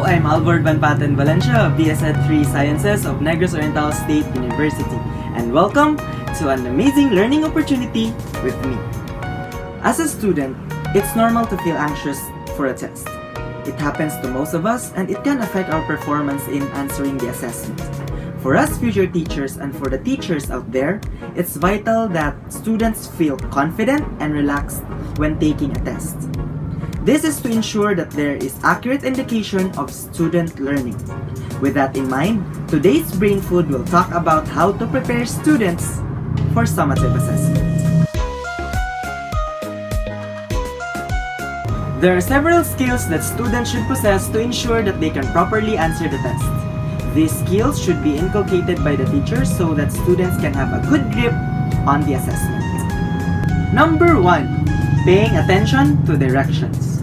I'm Alvord Banpaten Valencia of BS Ed 3 Sciences of Negros Oriental State University, and welcome to an amazing learning opportunity with me. As a student, it's normal to feel anxious for a test. It happens to most of us, and it can affect our performance in answering the assessment. For us future teachers and for the teachers out there, it's vital that students feel confident and relaxed when taking a test. This is to ensure that there is accurate indication of student learning. With that in mind, today's Brain Food will talk about how to prepare students for summative assessment. There are several skills that students should possess to ensure that they can properly answer the test. These skills should be inculcated by the teachers so that students can have a good grip on the assessment. Number 1. Paying attention to directions.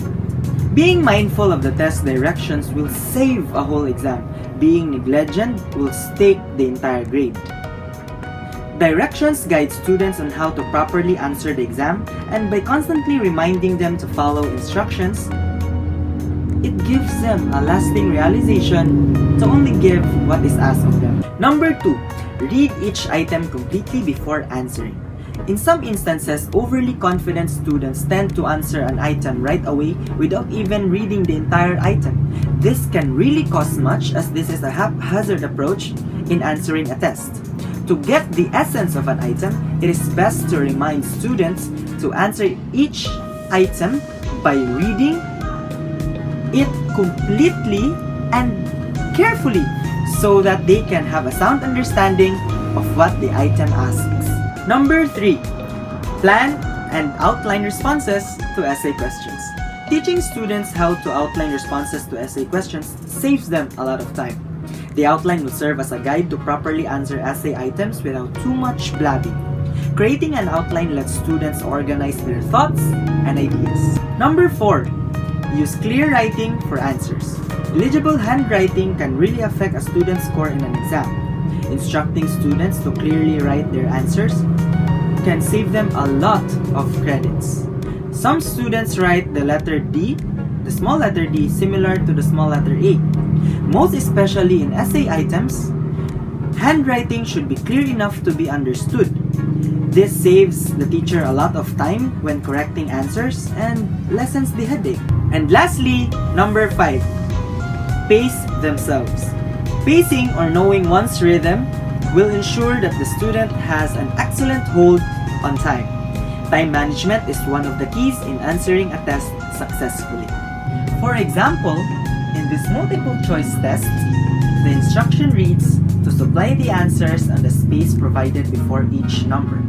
Being mindful of the test directions will save a whole exam. Being negligent will stake the entire grade. Directions guide students on how to properly answer the exam, and by constantly reminding them to follow instructions, it gives them a lasting realization to only give what is asked of them. Number 2. Read each item completely before answering. In some instances, overly confident students tend to answer an item right away without even reading the entire item. This can really cost much, as this is a haphazard approach in answering a test. To get the essence of an item, it is best to remind students to answer each item by reading it completely and carefully so that they can have a sound understanding of what the item asks. Number 3. Plan and outline responses to essay questions. Teaching students how to outline responses to essay questions saves them a lot of time. The outline will serve as a guide to properly answer essay items without too much blabbing. Creating an outline lets students organize their thoughts and ideas. Number 4. Use clear writing for answers. Illegible handwriting can really affect a student's score in an exam. Instructing students to clearly write their answers can save them a lot of credits. Some students write the letter D, the small letter D, similar to the small letter A. Most especially in essay items, handwriting should be clear enough to be understood. This saves the teacher a lot of time when correcting answers and lessens the headache. And lastly, number 5. Pace themselves. Pacing, or knowing one's rhythm, will ensure that the student has an excellent hold on time. Time management is one of the keys in answering a test successfully. For example, in this multiple choice test, the instruction reads to supply the answers on the space provided before each number.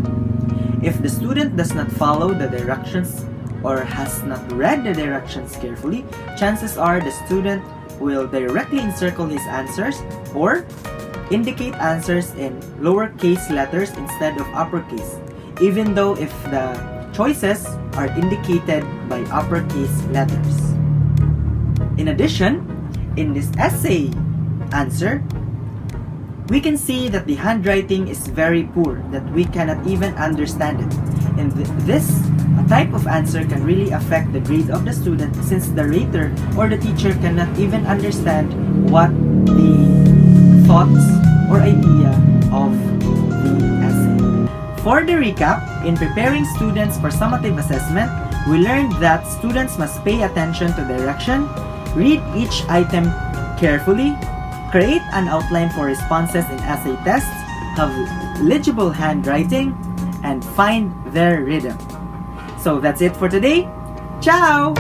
If the student does not follow the directions or has not read the directions carefully, chances are the student will directly encircle his answers or indicate answers in lowercase letters instead of uppercase, even though if the choices are indicated by uppercase letters. In addition, in this essay answer, we can see that the handwriting is very poor, that we cannot even understand it. And this type of answer can really affect the grade of the student, since the rater or the teacher cannot even understand what the thoughts or idea of the essay. For the recap, in preparing students for summative assessment, we learned that students must pay attention to direction, read each item carefully, create an outline for responses in essay tests, have legible handwriting, and find their rhythm. So that's it for today. Ciao!